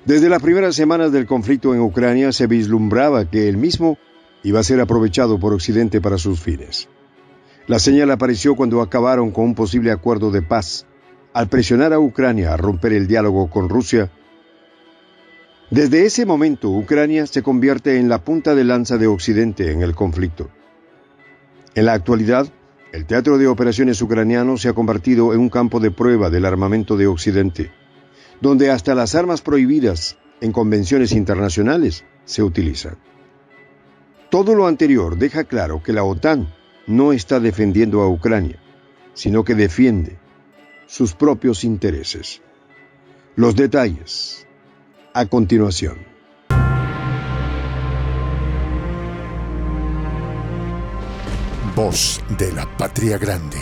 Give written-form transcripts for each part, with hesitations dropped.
Desde las primeras semanas del conflicto en Ucrania se vislumbraba que el mismo iba a ser aprovechado por Occidente para sus fines. La señal apareció cuando acabaron con un posible acuerdo de paz, al presionar a Ucrania a romper el diálogo con Rusia. Desde ese momento, Ucrania se convierte en la punta de lanza de Occidente en el conflicto. En la actualidad, el teatro de operaciones ucraniano se ha convertido en un campo de prueba del armamento de Occidente, donde hasta las armas prohibidas en convenciones internacionales se utilizan. Todo lo anterior deja claro que la OTAN no está defendiendo a Ucrania, sino que defiende sus propios intereses. Los detalles a continuación. Voz de la Patria Grande.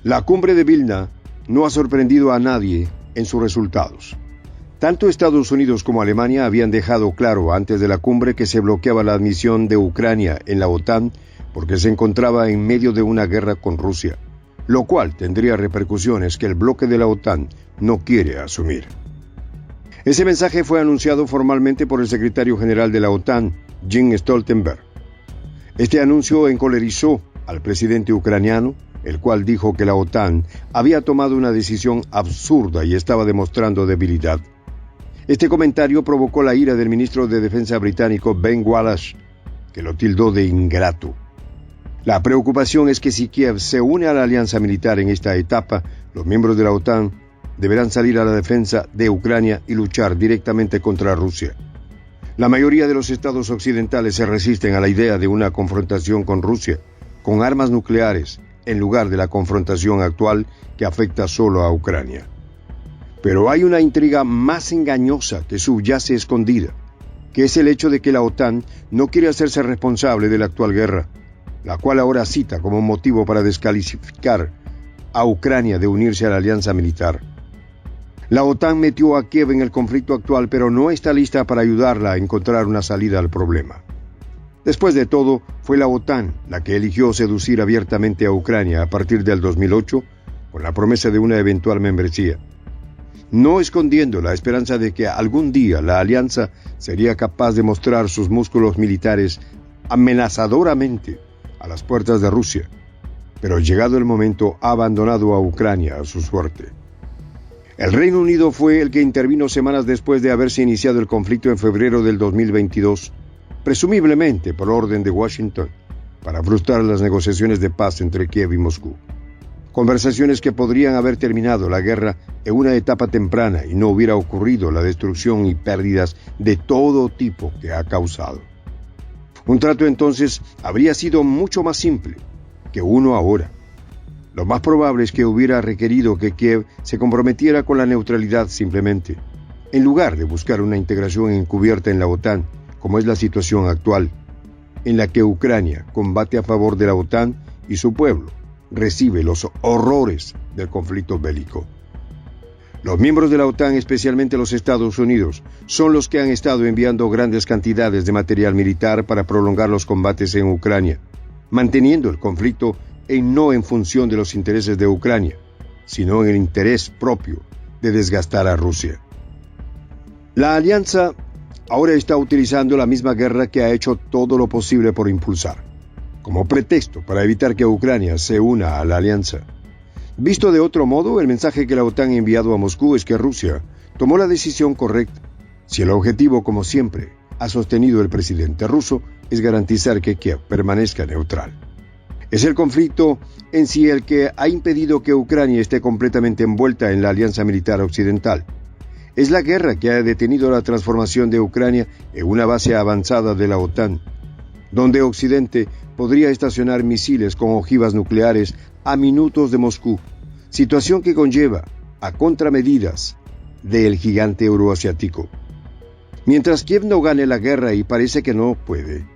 La cumbre de Vilna no ha sorprendido a nadie en sus resultados. Tanto Estados Unidos como Alemania habían dejado claro antes de la cumbre que se bloqueaba la admisión de Ucrania en la OTAN porque se encontraba en medio de una guerra con Rusia, lo cual tendría repercusiones que el bloque de la OTAN no quiere asumir. Ese mensaje fue anunciado formalmente por el secretario general de la OTAN, Jens Stoltenberg. Este anuncio encolerizó al presidente ucraniano, el cual dijo que la OTAN había tomado una decisión absurda y estaba demostrando debilidad. Este comentario provocó la ira del ministro de Defensa británico Ben Wallace, que lo tildó de ingrato. La preocupación es que si Kiev se une a la alianza militar en esta etapa, los miembros de la OTAN deberán salir a la defensa de Ucrania y luchar directamente contra Rusia. La mayoría de los estados occidentales se resisten a la idea de una confrontación con Rusia, con armas nucleares, en lugar de la confrontación actual que afecta solo a Ucrania. Pero hay una intriga más engañosa que subyace escondida, que es el hecho de que la OTAN no quiere hacerse responsable de la actual guerra, la cual ahora cita como motivo para descalificar a Ucrania de unirse a la alianza militar. La OTAN metió a Kiev en el conflicto actual, pero no está lista para ayudarla a encontrar una salida al problema. Después de todo, fue la OTAN la que eligió seducir abiertamente a Ucrania a partir del 2008 con la promesa de una eventual membresía, no escondiendo la esperanza de que algún día la alianza sería capaz de mostrar sus músculos militares amenazadoramente a las puertas de Rusia, pero llegado el momento ha abandonado a Ucrania a su suerte. El Reino Unido fue el que intervino semanas después de haberse iniciado el conflicto en febrero del 2022, presumiblemente por orden de Washington, para frustrar las negociaciones de paz entre Kiev y Moscú. Conversaciones que podrían haber terminado la guerra en una etapa temprana y no hubiera ocurrido la destrucción y pérdidas de todo tipo que ha causado. Un trato entonces habría sido mucho más simple que uno ahora. Lo más probable es que hubiera requerido que Kiev se comprometiera con la neutralidad simplemente, en lugar de buscar una integración encubierta en la OTAN, como es la situación actual, en la que Ucrania combate a favor de la OTAN y su pueblo recibe los horrores del conflicto bélico. Los miembros de la OTAN, especialmente los Estados Unidos, son los que han estado enviando grandes cantidades de material militar para prolongar los combates en Ucrania, manteniendo el conflicto no en función de los intereses de Ucrania, sino en el interés propio de desgastar a Rusia. La alianza ahora está utilizando la misma guerra que ha hecho todo lo posible por impulsar, como pretexto para evitar que Ucrania se una a la alianza. Visto de otro modo, el mensaje que la OTAN ha enviado a Moscú es que Rusia tomó la decisión correcta, si el objetivo, como siempre ha sostenido el presidente ruso, es garantizar que Kiev permanezca neutral. Es el conflicto en sí el que ha impedido que Ucrania esté completamente envuelta en la alianza militar occidental. Es la guerra que ha detenido la transformación de Ucrania en una base avanzada de la OTAN, donde Occidente podría estacionar misiles con ojivas nucleares a minutos de Moscú, situación que conlleva a contramedidas del gigante euroasiático. Mientras Kiev no gane la guerra, y parece que no puede,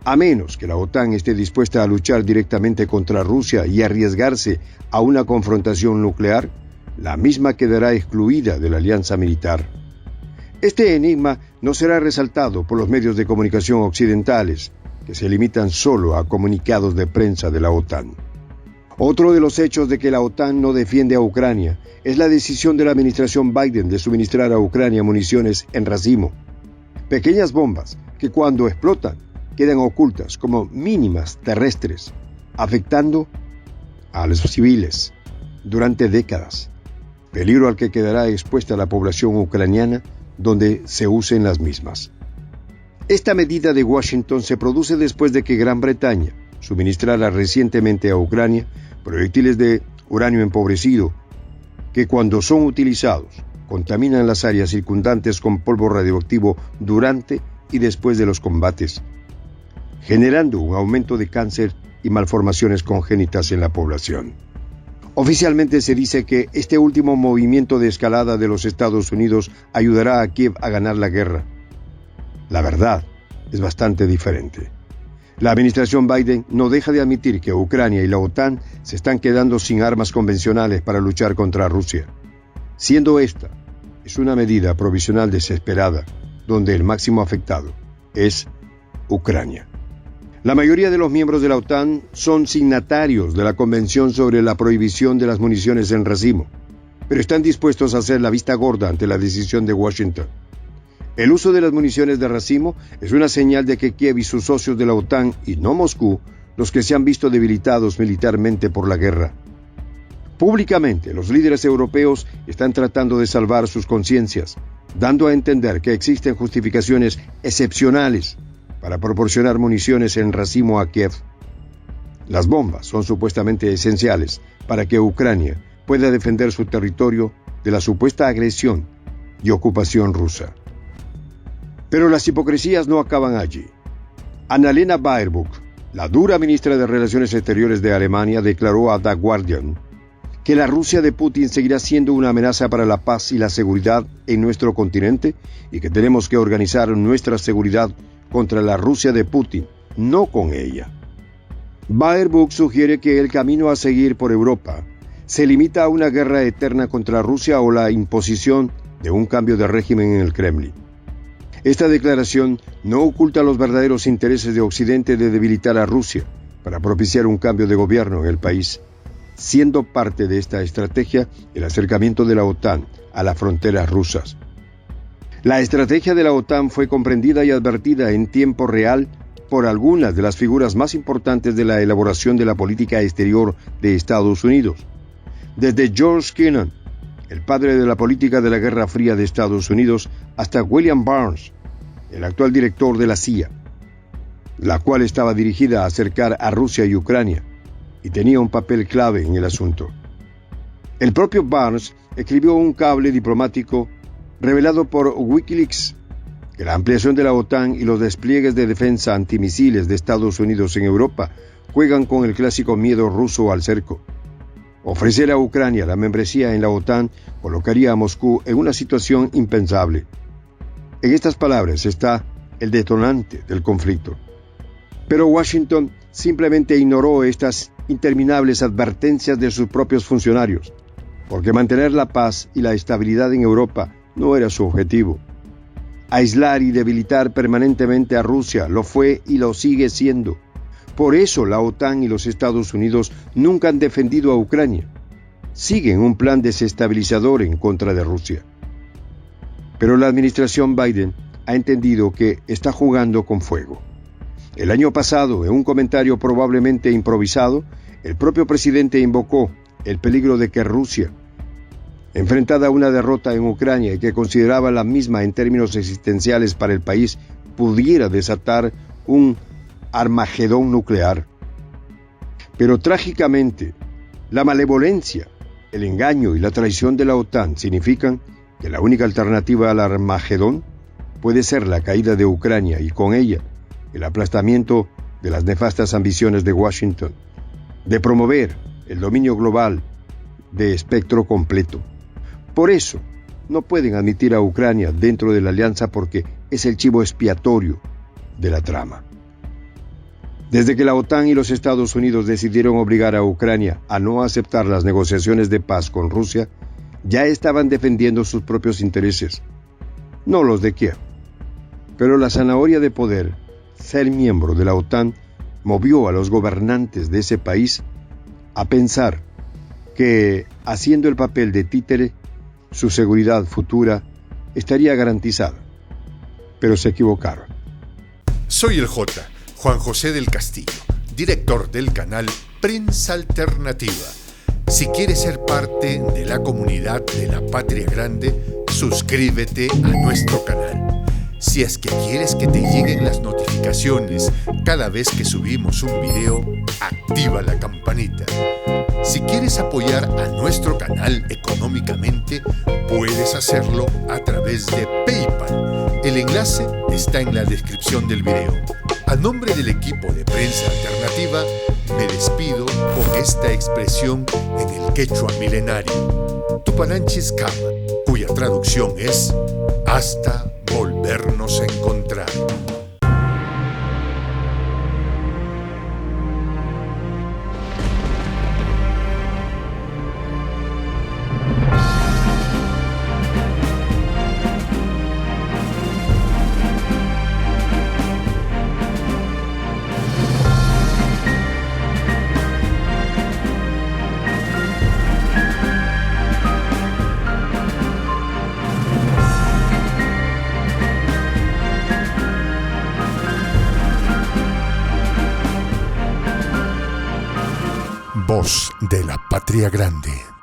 a menos que la OTAN esté dispuesta a luchar directamente contra Rusia y arriesgarse a una confrontación nuclear, la misma quedará excluida de la alianza militar. Este enigma no será resaltado por los medios de comunicación occidentales, que se limitan solo a comunicados de prensa de la OTAN. Otro de los hechos de que la OTAN no defiende a Ucrania es la decisión de la administración Biden de suministrar a Ucrania municiones en racimo. Pequeñas bombas que cuando explotan quedan ocultas como mínimas terrestres, afectando a los civiles durante décadas, peligro al que quedará expuesta la población ucraniana donde se usen las mismas. Esta medida de Washington se produce después de que Gran Bretaña suministrara recientemente a Ucrania proyectiles de uranio empobrecido que cuando son utilizados contaminan las áreas circundantes con polvo radioactivo durante y después de los combates, generando un aumento de cáncer y malformaciones congénitas en la población. Oficialmente se dice que este último movimiento de escalada de los Estados Unidos ayudará a Kiev a ganar la guerra. La verdad es bastante diferente. La administración Biden no deja de admitir que Ucrania y la OTAN se están quedando sin armas convencionales para luchar contra Rusia, siendo esta es una medida provisional desesperada, donde el máximo afectado es Ucrania. La mayoría de los miembros de la OTAN son signatarios de la Convención sobre la prohibición de las municiones en racimo, pero están dispuestos a hacer la vista gorda ante la decisión de Washington. El uso de las municiones de racimo es una señal de que Kiev y sus socios de la OTAN, y no Moscú, los que se han visto debilitados militarmente por la guerra. Públicamente, los líderes europeos están tratando de salvar sus conciencias, dando a entender que existen justificaciones excepcionales para proporcionar municiones en racimo a Kiev. Las bombas son supuestamente esenciales para que Ucrania pueda defender su territorio de la supuesta agresión y ocupación rusa. Pero las hipocresías no acaban allí. Annalena Baerbock, la dura ministra de Relaciones Exteriores de Alemania, declaró a The Guardian que la Rusia de Putin seguirá siendo una amenaza para la paz y la seguridad en nuestro continente y que tenemos que organizar nuestra seguridad contra la Rusia de Putin, no con ella. Baerbock sugiere que el camino a seguir por Europa se limita a una guerra eterna contra Rusia o la imposición de un cambio de régimen en el Kremlin. Esta declaración no oculta los verdaderos intereses de Occidente de debilitar a Rusia para propiciar un cambio de gobierno en el país, siendo parte de esta estrategia el acercamiento de la OTAN a las fronteras rusas. La estrategia de la OTAN fue comprendida y advertida en tiempo real por algunas de las figuras más importantes de la elaboración de la política exterior de Estados Unidos, desde George Kennan, el padre de la política de la Guerra Fría de Estados Unidos, hasta William Burns, el actual director de la CIA, la cual estaba dirigida a acercar a Rusia y Ucrania, y tenía un papel clave en el asunto. El propio Burns escribió un cable diplomático revelado por Wikileaks, que la ampliación de la OTAN y los despliegues de defensa antimisiles de Estados Unidos en Europa juegan con el clásico miedo ruso al cerco. Ofrecer a Ucrania la membresía en la OTAN colocaría a Moscú en una situación impensable. En estas palabras está el detonante del conflicto. Pero Washington simplemente ignoró estas interminables advertencias de sus propios funcionarios, porque mantener la paz y la estabilidad en Europa no era su objetivo. Aislar y debilitar permanentemente a Rusia lo fue y lo sigue siendo. Por eso la OTAN y los Estados Unidos nunca han defendido a Ucrania. Siguen un plan desestabilizador en contra de Rusia. Pero la administración Biden ha entendido que está jugando con fuego. El año pasado, en un comentario probablemente improvisado, el propio presidente invocó el peligro de que Rusia, enfrentada a una derrota en Ucrania y que consideraba la misma en términos existenciales para el país, pudiera desatar un Armagedón nuclear. Pero trágicamente, la malevolencia, el engaño y la traición de la OTAN significan que la única alternativa al Armagedón puede ser la caída de Ucrania y con ella el aplastamiento de las nefastas ambiciones de Washington de promover el dominio global de espectro completo. Por eso, no pueden admitir a Ucrania dentro de la alianza porque es el chivo expiatorio de la trama. Desde que la OTAN y los Estados Unidos decidieron obligar a Ucrania a no aceptar las negociaciones de paz con Rusia, ya estaban defendiendo sus propios intereses, no los de Kiev. Pero la zanahoria de poder, ser miembro de la OTAN, movió a los gobernantes de ese país a pensar que, haciendo el papel de títere, su seguridad futura estaría garantizada. Pero se equivocaron. Soy el J, Juan José del Castillo, director del canal Prensa Alternativa. Si quieres ser parte de la comunidad de la Patria Grande, suscríbete a nuestro canal. Si es que quieres que te lleguen las notificaciones cada vez que subimos un video, activa la campanita. Si quieres apoyar a nuestro canal económicamente, puedes hacerlo a través de PayPal. El enlace está en la descripción del video. A nombre del equipo de Prensa Alternativa, me despido con esta expresión en el quechua milenario, Tupananchis Kama, cuya traducción es hasta volvernos a encontrar. Voz de la Patria Grande.